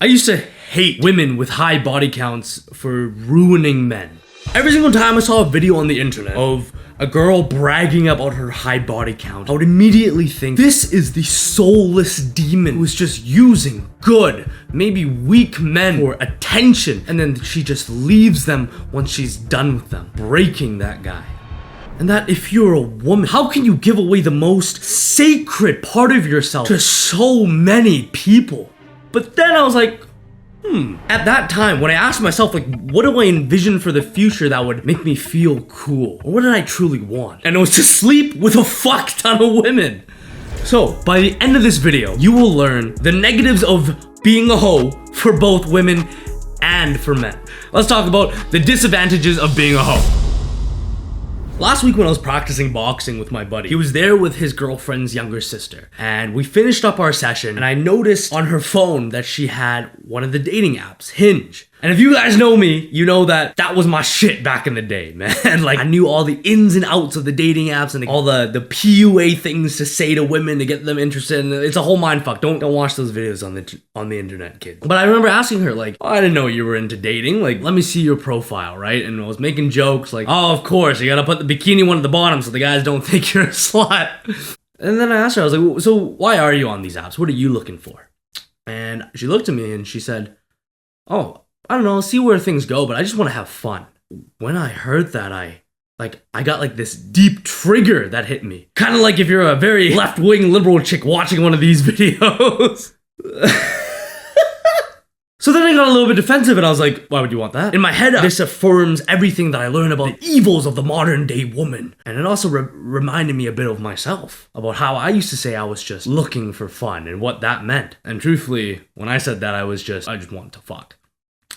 I used to hate women with high body counts for ruining men. Every single time I saw a video on the internet of a girl bragging about her high body count, I would immediately think, this is the soulless demon who is just using good, maybe weak men for attention, and then she just leaves them once she's done with them, breaking that guy. And that if you're a woman, how can you give away the most sacred part of yourself to so many people? But then I was like, At that time, when I asked myself, like, what do I envision for the future that would make me feel cool? Or what did I truly want? And it was to sleep with a fuck ton of women. So, by the end of this video, you will learn the negatives of being a hoe for both women and for men. Let's talk about the disadvantages of being a hoe. Last week when I was practicing boxing with my buddy, he was there with his girlfriend's younger sister. And we finished up our session and I noticed on her phone that she had one of the dating apps, Hinge. And if you guys know me, you know that that was my shit back in the day, man. Like, I knew all the ins and outs of the dating apps and all the PUA things to say to women to get them interested. And it's a whole mindfuck. Don't watch those videos on the internet, kids. But I remember asking her, like, I didn't know you were into dating. Like, let me see your profile, right? And I was making jokes like, oh, of course, you gotta put the bikini one at the bottom so the guys don't think you're a slut. And then I asked her, I was like, so why are you on these apps? What are you looking for? And she looked at me and she said, oh, I don't know, see where things go, but I just want to have fun. When I heard that, I got like this deep trigger that hit me. Kind of like if you're a very left-wing liberal chick watching one of these videos. So then I got a little bit defensive and I was like, why would you want that? In my head, this affirms everything that I learned about the evils of the modern day woman. And it also reminded me a bit of myself, about how I used to say I was just looking for fun and what that meant. And truthfully, when I said that, I just wanted to fuck.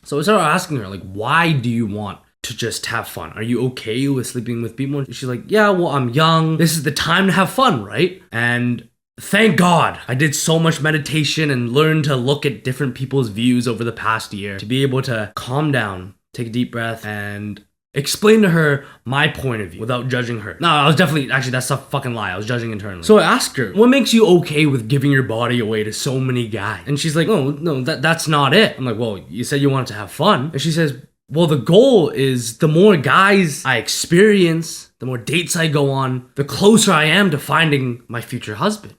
So I started asking her, like, why do you want to just have fun? Are you okay with sleeping with people? And she's like, yeah, well, I'm young. This is the time to have fun, right? And thank God I did so much meditation and learned to look at different people's views over the past year to be able to calm down, take a deep breath, and explain to her my point of view without judging her. No, I was definitely, actually, that's a fucking lie. I was judging internally. So I asked her, what makes you okay with giving your body away to so many guys? And she's like, oh, no, that's not it. I'm like, well, you said you wanted to have fun. And she says, well, the goal is the more guys I experience, the more dates I go on, the closer I am to finding my future husband.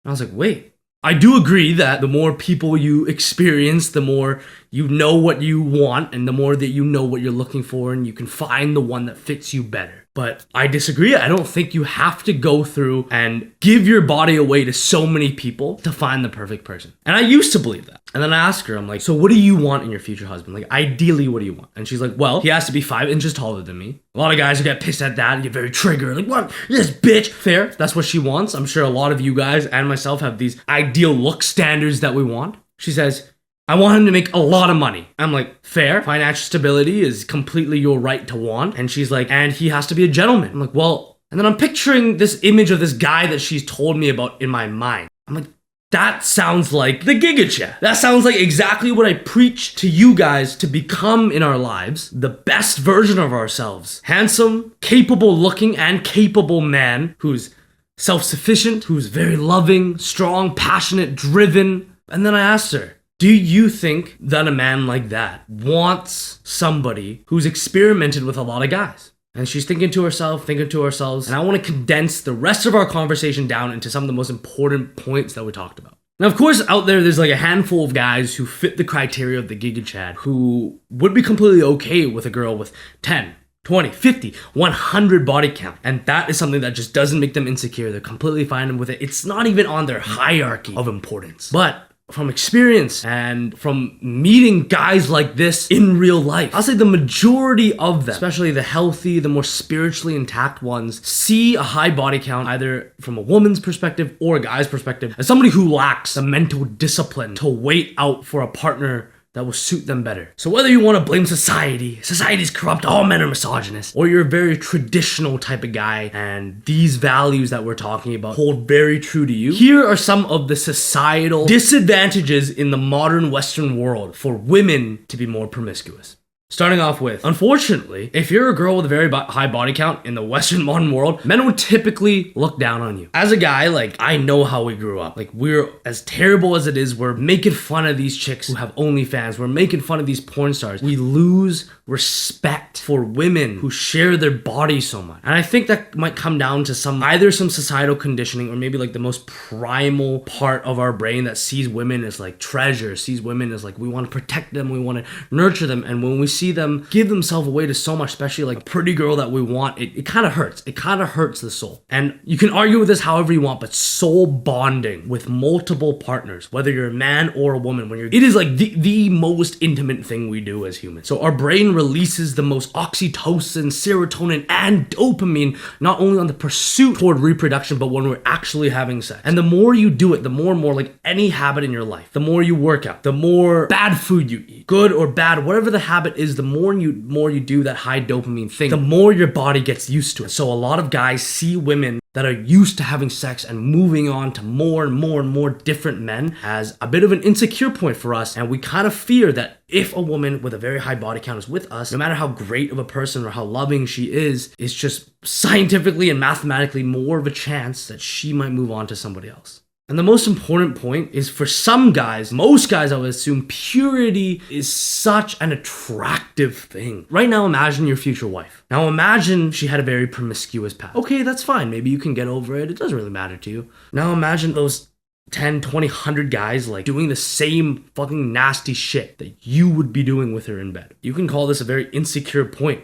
And I was like, wait. I do agree that the more people you experience, the more you know what you want and the more that you know what you're looking for and you can find the one that fits you better. But I disagree. I don't think you have to go through and give your body away to so many people to find the perfect person. And I used to believe that. And then I asked her, I'm like, so what do you want in your future husband? Like, ideally, what do you want? And she's like, well, he has to be 5 inches taller than me. A lot of guys who get pissed at that and get very triggered. Like, what? This bitch. Fair. That's what she wants. I'm sure a lot of you guys and myself have these ideal look standards that we want. She says, I want him to make a lot of money. I'm like, fair. Financial stability is completely your right to want. And she's like, and he has to be a gentleman. I'm like, well, and then I'm picturing this image of this guy that she's told me about in my mind. I'm like, that sounds like the Giga Chat. That sounds like exactly what I preach to you guys to become in our lives. The best version of ourselves. Handsome, capable looking, and capable man who's self-sufficient, who's very loving, strong, passionate, driven. And then I asked her, do you think that a man like that wants somebody who's experimented with a lot of guys? And she's thinking to herself, and I want to condense the rest of our conversation down into some of the most important points that we talked about. Now, of course, out there's like a handful of guys who fit the criteria of the Giga Chad who would be completely okay with a girl with 10, 20, 50, 100 body count. And that is something that just doesn't make them insecure. They're completely fine with it. It's not even on their hierarchy of importance. But from experience and from meeting guys like this in real life, I'll say the majority of them, especially the healthy, the more spiritually intact ones, see a high body count either from a woman's perspective or a guy's perspective as somebody who lacks the mental discipline to wait out for a partner that will suit them better. So whether you want to blame society's corrupt, all men are misogynist, or you're a very traditional type of guy and these values that we're talking about hold very true to you, here are some of the societal disadvantages in the modern Western world for women to be more promiscuous. Starting off with, unfortunately, if you're a girl with a very high body count in the Western modern world, men would typically look down on you. As a guy, like, I know how we grew up. Like, we're, as terrible as it is, we're making fun of these chicks who have OnlyFans. We're making fun of these porn stars. We lose respect for women who share their body so much. And I think that might come down to either some societal conditioning, or maybe like the most primal part of our brain that sees women as like treasure, sees women as like, we want to protect them, we want to nurture them. And when we see them give themselves away to so much, especially like a pretty girl that we want, it kind of hurts. It kind of hurts the soul. And you can argue with this however you want, but soul bonding with multiple partners, whether you're a man or a woman, it is like the most intimate thing we do as humans. So our brain releases the most oxytocin, serotonin, and dopamine, not only on the pursuit toward reproduction, but when we're actually having sex. And the more you do it, the more and more, like any habit in your life, the more you work out, the more bad food you eat, good or bad, whatever the habit is, the more you do that high dopamine thing, the more your body gets used to it. So a lot of guys see women that are used to having sex and moving on to more and more and more different men as a bit of an insecure point for us. And we kind of fear that if a woman with a very high body count is with us, no matter how great of a person or how loving she is, it's just scientifically and mathematically more of a chance that she might move on to somebody else. And the most important point is, for some guys, most guys I would assume, purity is such an attractive thing. Right now, imagine your future wife. Now imagine she had a very promiscuous past. Okay, that's fine. Maybe you can get over it. It doesn't really matter to you. Now imagine those 10, 20, 100 guys like doing the same fucking nasty shit that you would be doing with her in bed. You can call this a very insecure point,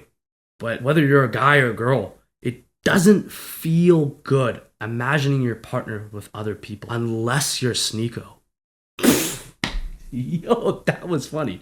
but whether you're a guy or a girl, it doesn't feel good imagining your partner with other people, unless you're Sneeko. Yo, that was funny.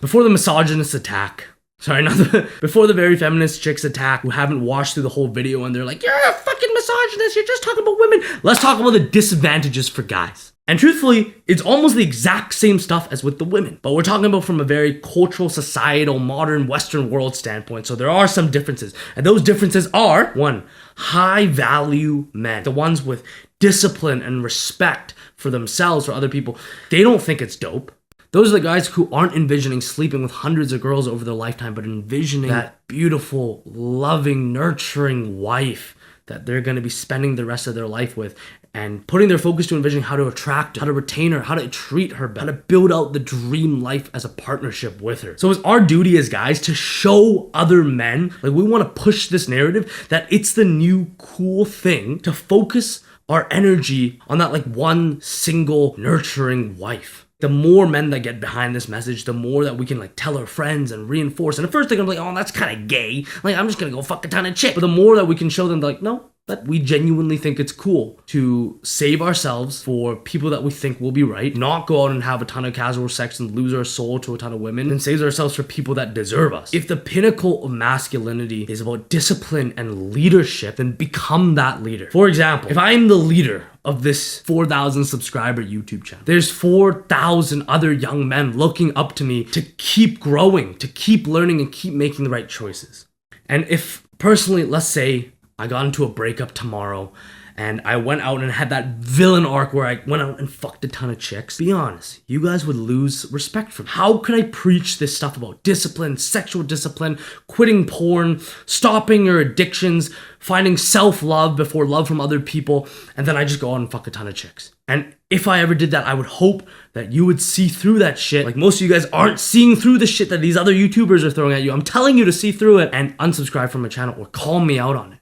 Before the misogynist attack, before the very feminist chicks attack who haven't watched through the whole video and they're like, you're a fucking misogynist, you're just talking about women. Let's talk about the disadvantages for guys. And truthfully, it's almost the exact same stuff as with the women, but we're talking about from a very cultural, societal, modern, Western world standpoint. So there are some differences, and those differences are: one, high value men, the ones with discipline and respect for themselves, for other people. They don't think it's dope. Those are the guys who aren't envisioning sleeping with hundreds of girls over their lifetime, but envisioning that beautiful, loving, nurturing wife that they're going to be spending the rest of their life with, and putting their focus to envisioning how to attract her, how to retain her, how to treat her, how to build out the dream life as a partnership with her. So it's our duty as guys to show other men, like, we want to push this narrative that it's the new cool thing to focus our energy on that like one single nurturing wife. The more men that get behind this message, the more that we can like tell our friends and reinforce. And at first they're gonna be like, oh, that's kind of gay. Like, I'm just gonna go fuck a ton of chicks. But the more that we can show them, like, no, that we genuinely think it's cool to save ourselves for people that we think will be right, not go out and have a ton of casual sex and lose our soul to a ton of women, and save ourselves for people that deserve us. If the pinnacle of masculinity is about discipline and leadership, then become that leader. For example, if I'm the leader of this 4,000 subscriber YouTube channel, there's 4,000 other young men looking up to me to keep growing, to keep learning, and keep making the right choices. And if personally, let's say I got into a breakup tomorrow and I went out and had that villain arc where I went out and fucked a ton of chicks, be honest, you guys would lose respect for me. How could I preach this stuff about discipline, sexual discipline, quitting porn, stopping your addictions, finding self-love before love from other people, and then I just go out and fuck a ton of chicks? And if I ever did that, I would hope that you would see through that shit. Like, most of you guys aren't seeing through the shit that these other YouTubers are throwing at you. I'm telling you to see through it and unsubscribe from my channel or call me out on it.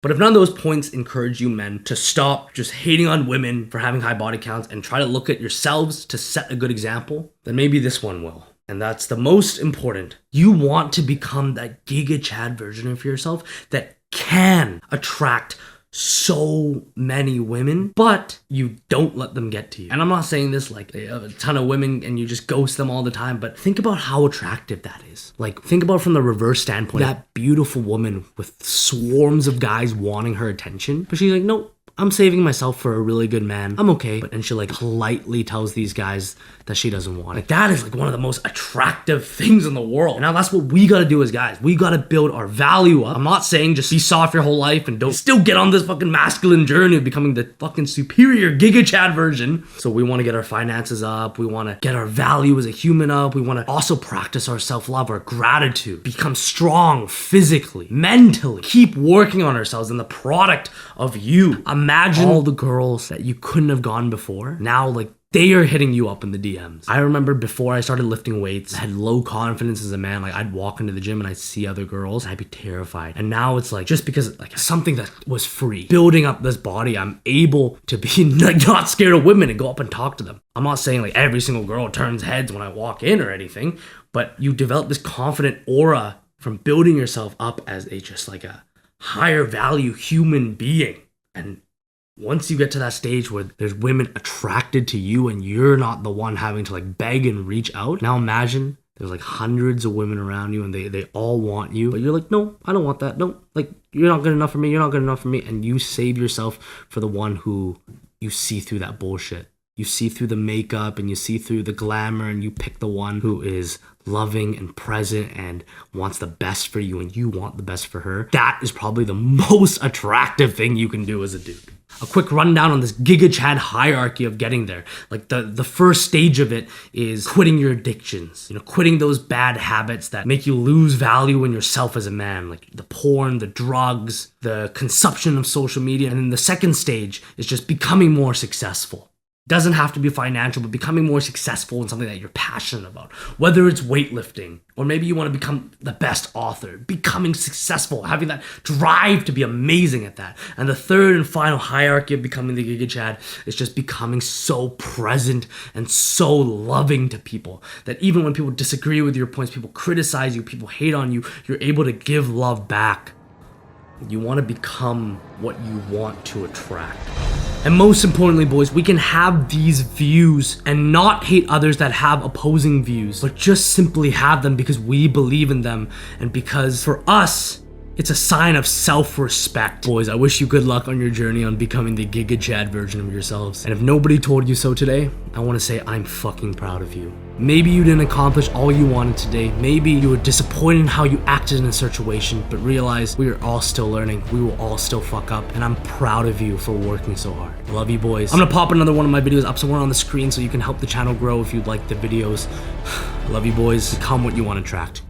But if none of those points encourage you men to stop just hating on women for having high body counts and try to look at yourselves to set a good example, then maybe this one will. And that's the most important. You want to become that Giga Chad version of yourself that can attract so many women, but you don't let them get to you. And I'm not saying this like they have a ton of women and you just ghost them all the time, but think about how attractive that is. Like, think about it from the reverse standpoint. That beautiful woman with swarms of guys wanting her attention, but she's like, nope, I'm saving myself for a really good man. I'm okay. And she like politely tells these guys that she doesn't want. Like that is like one of the most attractive things in the world. And now that's what we gotta do as guys. We gotta build our value up. I'm not saying just be soft your whole life and don't still get on this fucking masculine journey of becoming the fucking superior Giga Chad version. So we wanna get our finances up. We wanna get our value as a human up. We wanna also practice our self-love, our gratitude, become strong physically, mentally, keep working on ourselves and the product of you. Imagine all the girls that you couldn't have gone before. Now like they are hitting you up in the DMs. I remember before I started lifting weights, I had low confidence as a man. Like I'd walk into the gym and I'd see other girls and I'd be terrified. And now it's like, just because like something that was free, building up this body, I'm able to be like not scared of women and go up and talk to them. I'm not saying like every single girl turns heads when I walk in or anything, but you develop this confident aura from building yourself up as a just like a higher value human being. And once you get to that stage where there's women attracted to you and you're not the one having to like beg and reach out, now imagine there's like hundreds of women around you and they all want you, but you're like, no, I don't want that. No, like you're not good enough for me. You're not good enough for me. And you save yourself for the one who you see through that bullshit. You see through the makeup and you see through the glamour and you pick the one who is loving and present and wants the best for you and you want the best for her. That is probably the most attractive thing you can do as a dude. A quick rundown on this Giga Chad hierarchy of getting there. Like the first stage of it is quitting your addictions. You know, quitting those bad habits that make you lose value in yourself as a man. Like the porn, the drugs, the consumption of social media. And then the second stage is just becoming more successful. Doesn't have to be financial, but becoming more successful in something that you're passionate about. Whether it's weightlifting, or maybe you want to become the best author, becoming successful, having that drive to be amazing at that. And the third and final hierarchy of becoming the Giga Chad is just becoming so present and so loving to people that even when people disagree with your points, people criticize you, people hate on you, you're able to give love back. You want to become what you want to attract. And most importantly, boys, we can have these views and not hate others that have opposing views, but just simply have them because we believe in them and because for us, it's a sign of self-respect. Boys, I wish you good luck on your journey on becoming the Giga Chad version of yourselves. And if nobody told you so today, I want to say I'm fucking proud of you. Maybe you didn't accomplish all you wanted today. Maybe you were disappointed in how you acted in a situation, but realize we are all still learning. We will all still fuck up. And I'm proud of you for working so hard. Love you, boys. I'm gonna pop another one of my videos up somewhere on the screen so you can help the channel grow if you'd like the videos. Love you, boys. Become what you want to attract.